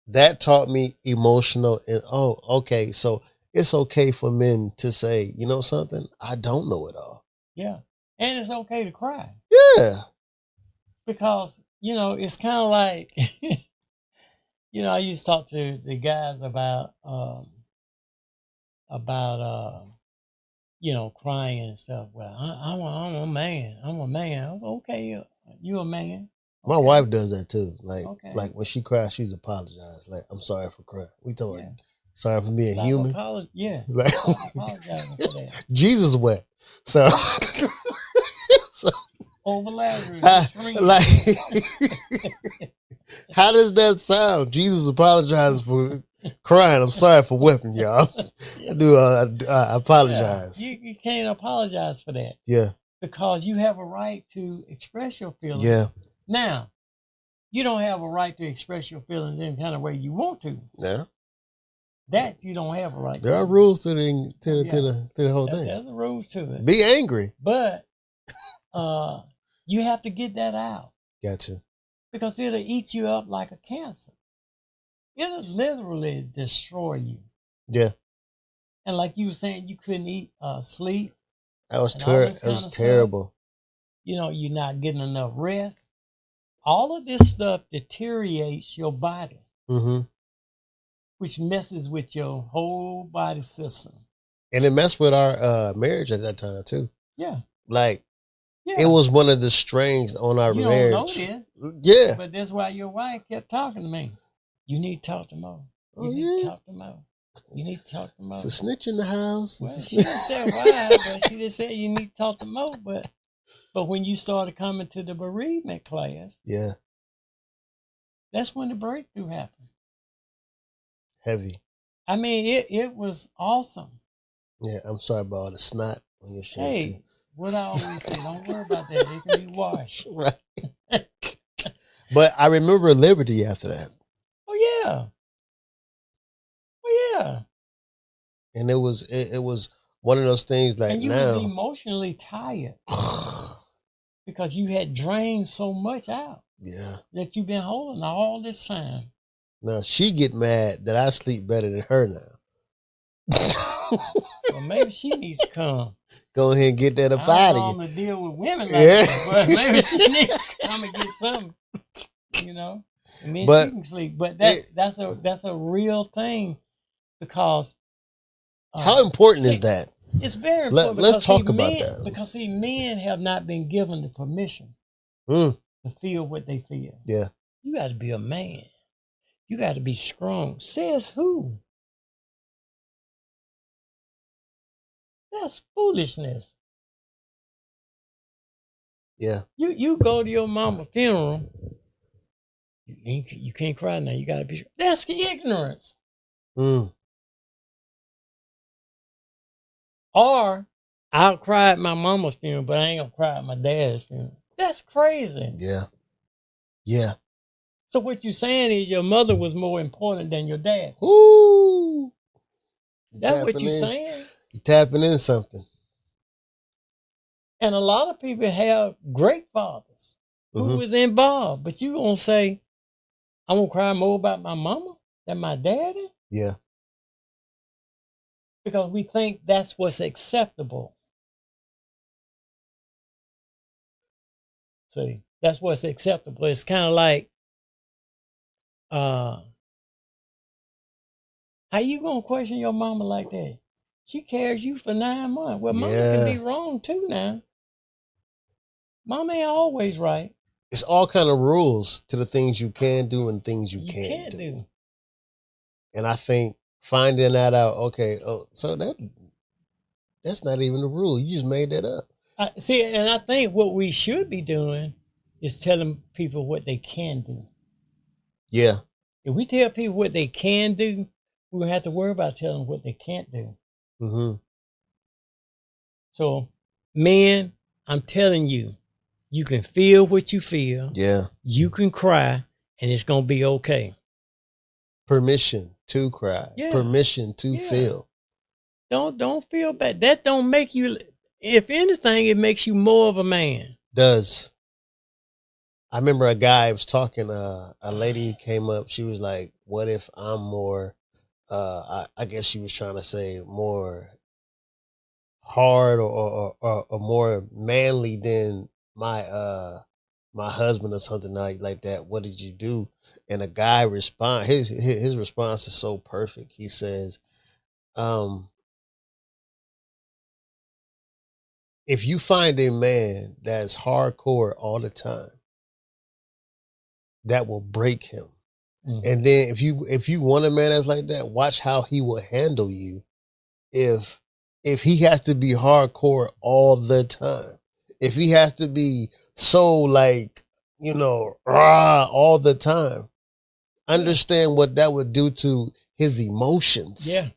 that taught me emotional. And okay, so it's okay for men to say, you know something, I don't know it all. Yeah, and it's okay to cry. Yeah, because it's kind of like I used to talk to the guys about crying and stuff. Well, I'm a man. I'm a man. Okay, you a man. Okay. My wife does that too. Like when she cries, she's apologized. Like, I'm sorry for crying. We told her, sorry for being human. Stop apologizing for that. Jesus wept. So, over Lazarus. Like, how does that sound? Jesus apologized for crying. I'm sorry for weeping, y'all. I apologize. Yeah. You can't apologize for that. Yeah. Because you have a right to express your feelings. Yeah. Now, you don't have a right to express your feelings any kind of way you want to. Yeah. That you don't have a right to. There are rules to the whole thing. There's a rule to it. Be angry. But you have to get that out. Gotcha. Because it'll eat you up like a cancer. It'll literally destroy you. Yeah. And like you were saying, you couldn't sleep. That was terrible. You're not getting enough rest. All of this stuff deteriorates your body. Which messes with your whole body system. And it messed with our marriage at that time too. Yeah. Like, it was one of the strains on our marriage. You don't know this. Yeah. But that's why your wife kept talking to me. You need to talk to Mo. You need to talk to Mo. You need to talk to Mo. It's a snitch in the house. Well, she didn't say why, but she just said you need to talk to Mo. But when you started coming to the bereavement class, that's when the breakthrough happened. Heavy. I mean, it was awesome. Yeah, I'm sorry about all the snot on your shirt. Hey, what I always say, don't worry about that. It can be washed. Right. But I remember Liberty after that. Oh yeah. Oh yeah. And it was one of those things like, and you now. was emotionally tired. Because you had drained so much out. Yeah. That you've been holding all this time. Now she get mad that I sleep better than her now. Well, maybe she needs to come. Go ahead and get that up out of you. To deal with women like that, but maybe she needs to come and get something, and then she can sleep. But that's a real thing, because how important is that? It's very important. Let's talk about that. Because men have not been given the permission to feel what they feel. Yeah, you got to be a man. You got to be strong. Says who? That's foolishness. Yeah. You go to your mama's funeral. You can't cry now. You got to be. That's ignorance. Or I'll cry at my mama's funeral, but I ain't gonna cry at my dad's funeral. That's crazy. Yeah. Yeah. So what you're saying is your mother was more important than your dad. Ooh. That's what you're saying. You're tapping in something. And a lot of people have great fathers who was involved, but you gonna say, I'm gonna cry more about my mama than my daddy? Yeah. Because we think that's what's acceptable. See, that's what's acceptable. It's kind of like, how you gonna question your mama like that? She carries you for 9 months. Well, mama can be wrong too now. Mama ain't always right. It's all kind of rules to the things you can do and things you can't do. And I think finding that out, okay, so that's not even a rule. You just made that up. See, and I think what we should be doing is telling people what they can do. Yeah. If we tell people what they can do, we don't have to worry about telling them what they can't do. So, men, I'm telling you, you can feel what you feel. Yeah. You can cry, and it's going to be okay. Permission to cry. Yeah. Permission to feel. Don't feel bad. That don't make you, if anything, it makes you more of a man. Does. I remember a guy was talking, a lady came up, she was like, what if I'm more, I guess she was trying to say more hard or more manly than my husband or something like that. What did you do? And a guy respond, his response is so perfect. He says, if you find a man that's hardcore all the time, that will break him. And then if you want a man that's like that, watch how he will handle you if he has to be hardcore all the time. If he has to be so like, raw all the time. Understand what that would do to his emotions. Yeah.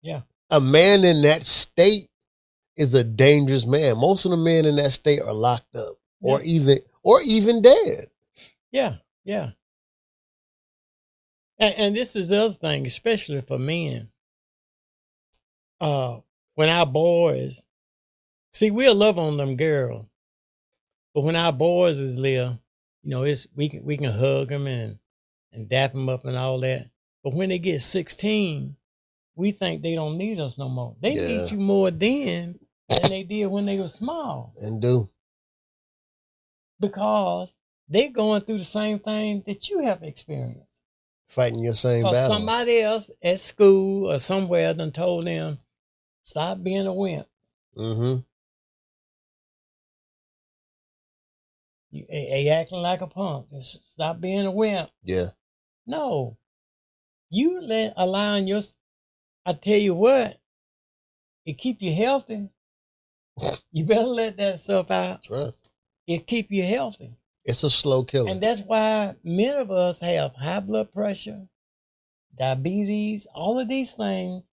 Yeah. A man in that state is a dangerous man. Most of the men in that state are locked up or even dead. Yeah. Yeah. And this is the other thing, especially for men. When our boys, see, we'll love on them girls, but when our boys is little, we can hug them and dap them up and all that. But when they get 16, we think they don't need us no more. They need you more then than they did when they were small. And do. Because they're going through the same thing that you have experienced. Fighting your same battles. Somebody else at school or somewhere done told them, stop being a wimp. You acting like a punk. Just stop being a wimp. Yeah. No. You allowing your, I tell you what, it keep you healthy. You better let that stuff out. That's right. It keep you healthy. It's a slow killer. And that's why many of us have high blood pressure, diabetes, all of these things.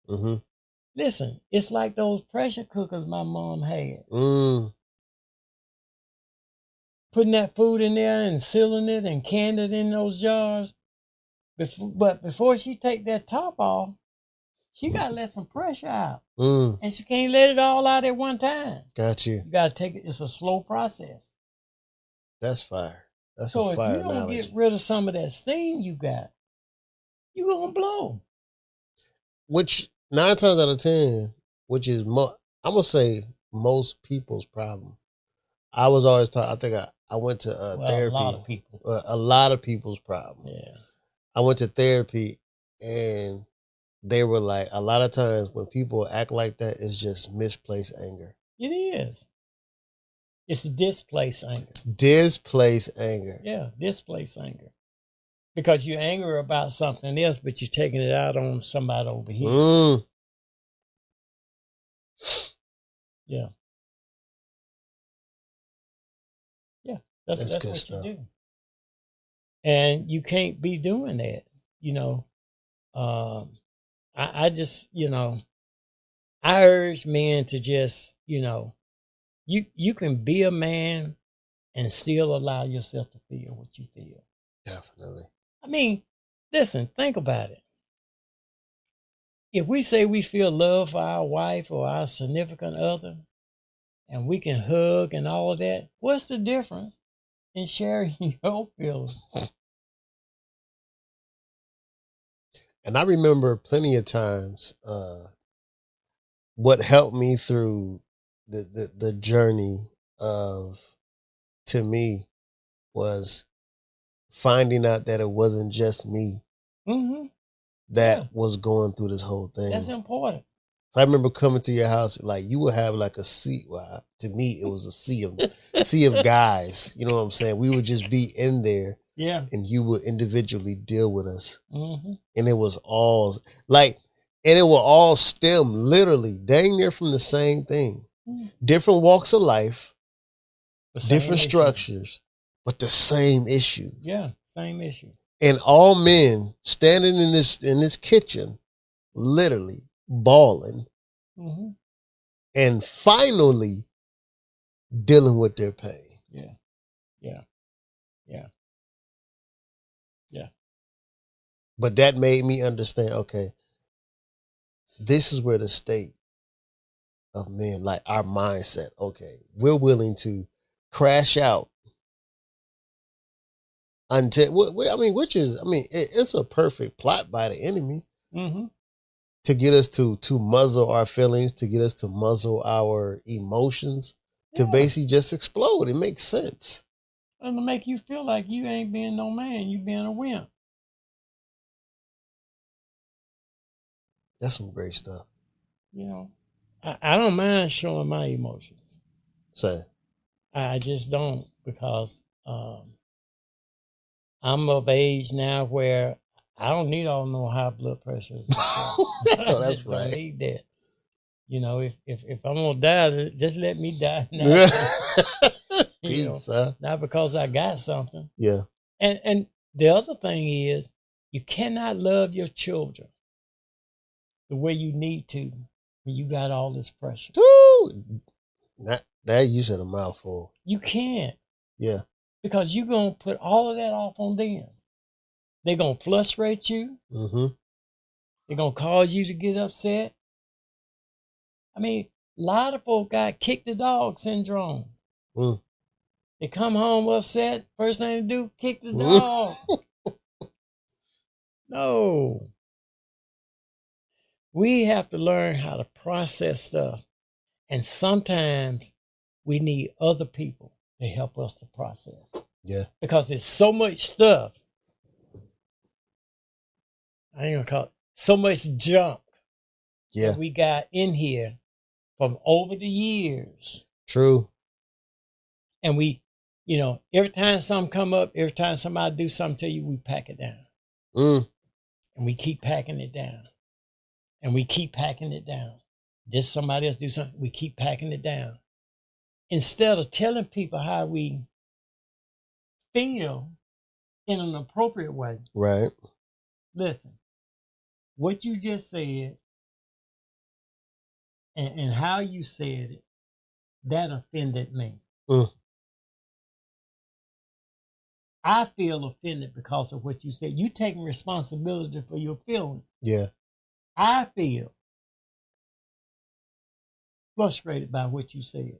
Listen, it's like those pressure cookers my mom had. Putting that food in there and sealing it and canning it in those jars. But before she take that top off, she got to let some pressure out. And she can't let it all out at one time. Got you. You got to take it. It's a slow process. That's fire. That's so a if fire you don't analogy. get rid of some of that steam you got, you're going to blow. Which 9 times out of 10, which is, I'm going to say most people's problem. I was always taught, I think I went to therapy. A lot of people. A lot of people's problem. Yeah. I went to therapy and they were like, a lot of times when people act like that, it's just misplaced anger. It is. It's displaced anger. Displaced anger. Yeah, displaced anger. Because you're angry about something else, but you're taking it out on somebody over here. Yeah. Yeah, that's good what stuff. you do. And you can't be doing that, you know. I just, you know, I urge men to just, you know, you can be a man and still allow yourself to feel what you feel. Definitely. I mean, listen, think about it. If we say we feel love for our wife or our significant other, and we can hug and all of that, what's the difference in sharing your feelings? And I remember plenty of times what helped me through the journey of, to me, was finding out that it wasn't just me that was going through this whole thing. That's important. So I remember coming to your house, like you would have like a sea. Well, to me, it was a sea of guys. You know what I'm saying? We would just be in there. Yeah. And you would individually deal with us. Mm-hmm. And it was all like, and it will all stem literally dang near from the same thing. Different walks of life, different structures, but the same issues. Yeah, same issue. And all men standing in this kitchen, literally bawling, and finally dealing with their pain. Yeah, yeah, yeah, yeah. But that made me understand, okay, this is where the state of men, like our mindset, okay, we're willing to crash out until, it's a perfect plot by the enemy to get us to muzzle our feelings, to get us to muzzle our emotions, to basically just explode. It makes sense. And to make you feel like you ain't being no man, you being a wimp. That's some great stuff. You know, I don't mind showing my emotions. Same. I just don't, because I'm of age now where I don't need all no high blood pressures. I just don't need that. You know, if I'm gonna die, just let me die now. Peace, not because I got something. Yeah. And the other thing is, you cannot love your children the way you need to when you got all this pressure. Dude, that you said a mouthful. You can't. Yeah. Because you're going to put all of that off on them. They're going to frustrate you. They're going to cause you to get upset. I mean, a lot of folk got kick the dog syndrome. They come home upset. First thing to do, kick the dog. No. We have to learn how to process stuff. And sometimes we need other people to help us to process. Yeah. Because there's so much stuff. I ain't gonna call it so much junk. Yeah. That we got in here from over the years. True. And we, you know, every time something come up, every time somebody do something to you, we pack it down. And we keep packing it down. And we keep packing it down. Just somebody else do something, we keep packing it down. Instead of telling people how we feel in an appropriate way. Right. Listen, what you just said and how you said it, that offended me. I feel offended because of what you said. You taking responsibility for your feelings. Yeah. I feel frustrated by what you said.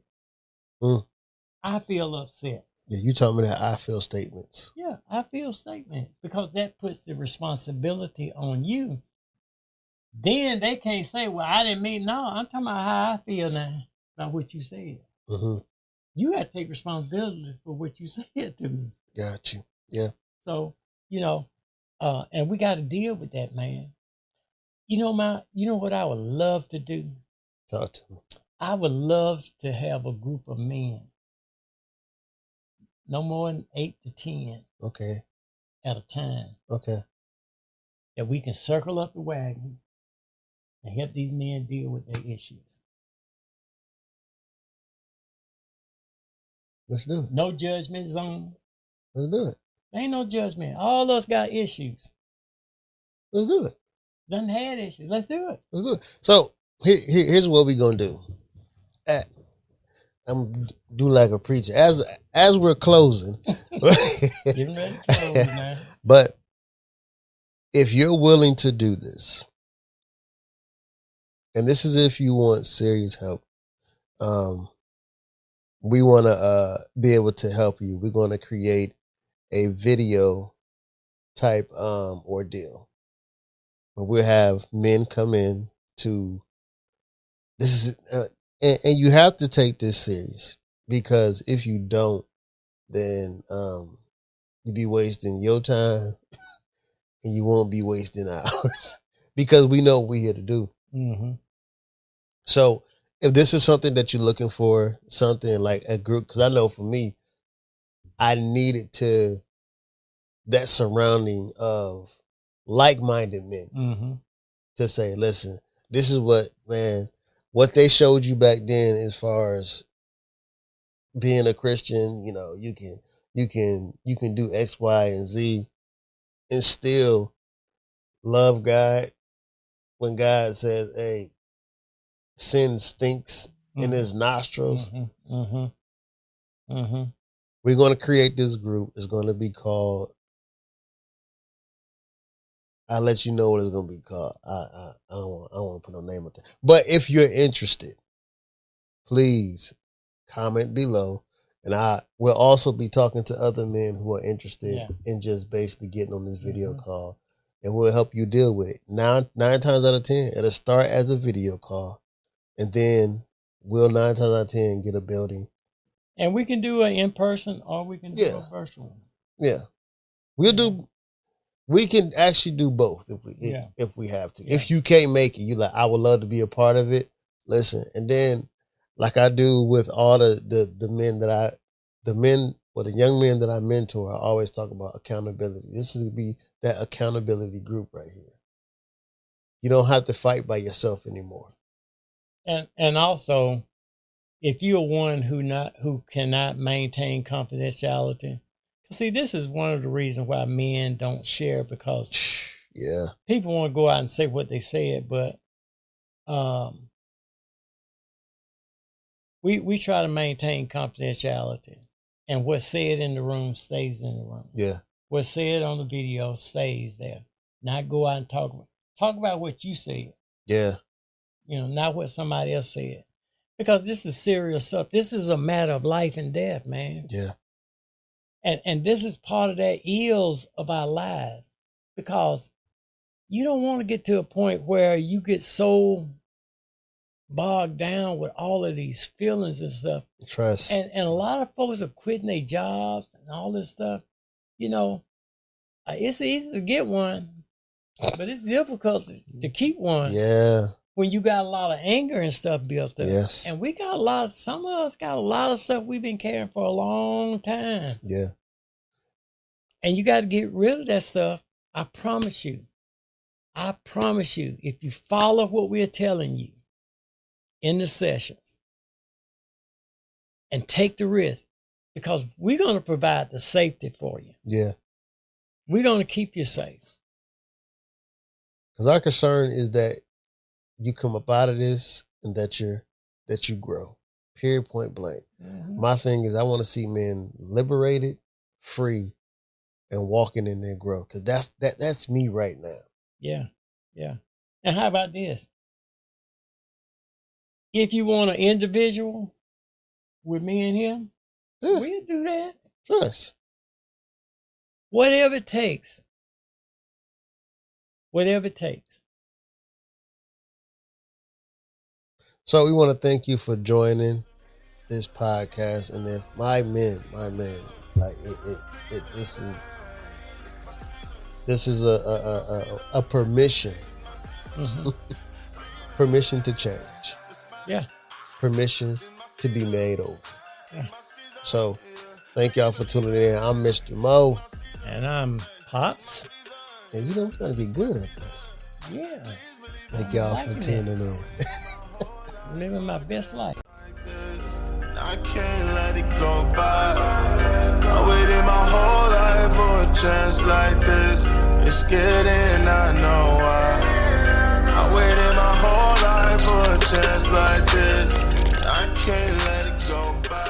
I feel upset. Yeah, you told me that I feel statements. Yeah, I feel statement, because that puts the responsibility on you. Then they can't say, well, I didn't mean, no, I'm talking about how I feel now about what you said. Mm-hmm. You got to take responsibility for what you said to me. Got you. Yeah. So, and we got to deal with that, man. You know what I would love to do? Talk to me. I would love to have a group of men, no more than 8 to 10 Okay. at a time, Okay. that we can circle up the wagon and help these men deal with their issues. Let's do it. No judgment zone. Let's do it. Ain't no judgment. All of us got issues. Let's do it. Done had issues. Let's do it. Let's do it. So here's what we're gonna do. I'm do like a preacher as we're closing. Getting ready to close, man. But if you're willing to do this, and this is if you want serious help, we want to be able to help you. We're going to create a video type ordeal where we'll have men come in to this is and you have to take this serious, because if you don't, then you'll be wasting your time and you won't be wasting ours, because we know what we're here to do. Mm-hmm. So if this is something that you're looking for, something like a group, because I know for me, I needed that surrounding of like-minded men to say, listen, this is what they showed you back then as far as being a Christian. You can do X, Y, and Z and still love God when God says, hey, sin stinks in his nostrils. We're going to create this group. It's going to be called, I'll let you know what it's going to be called. I don't want to put no name on there. But if you're interested, please comment below. And I will also be talking to other men who are interested in just basically getting on this video call. And we'll help you deal with it. 9 times out of 10, it'll start as a video call. And then we'll 9 times out of 10 get a building. And we can do an in-person, or we can do a virtual. Yeah. We can actually do both if we have to. Yeah. If you can't make it, you like, I would love to be a part of it. Listen. And then, like I do with all the young men that I mentor, I always talk about accountability. This is going to be that accountability group right here. You don't have to fight by yourself anymore. And also, if you're one who cannot maintain confidentiality, see, this is one of the reasons why men don't share, because people want to go out and say what they said, but we try to maintain confidentiality, and what's said in the room stays in the room. Yeah, what's said on the video stays there. Not go out and talk about what you said. Yeah, not what somebody else said, because this is serious stuff. This is a matter of life and death, man. Yeah. And this is part of that ills of our lives, because you don't want to get to a point where you get so bogged down with all of these feelings and stuff. Trust. And a lot of folks are quitting their jobs and all this stuff. It's easy to get one, but it's difficult to keep one. Yeah. When you got a lot of anger and stuff built up. Yes. And we got some of us got a lot of stuff we've been carrying for a long time. Yeah. And you got to get rid of that stuff. I promise you, if you follow what we're telling you in the sessions and take the risk, because we're going to provide the safety for you. Yeah. We're going to keep you safe. Because our concern is that you come up out of this and that you grow. Period, point blank. Mm-hmm. My thing is, I want to see men liberated, free, and walking in their growth. Because that's me right now. Yeah. Yeah. And how about this? If you want an individual with me and him, we'll do that. Trust. Whatever it takes. Whatever it takes. So we want to thank you for joining this podcast. And if my man, like this is a permission. Mm-hmm. Permission to change. Yeah. Permission to be made over. Yeah. So thank y'all for tuning in. I'm Mr. Mo. And I'm Pops. And you know we're gonna get good at this. Yeah. Thank y'all for tuning in. Living my best life. I can't let it go by. I waited my whole life for a chance like this. It's getting, I know why. I waited my whole life for a chance like this. I can't let it go by.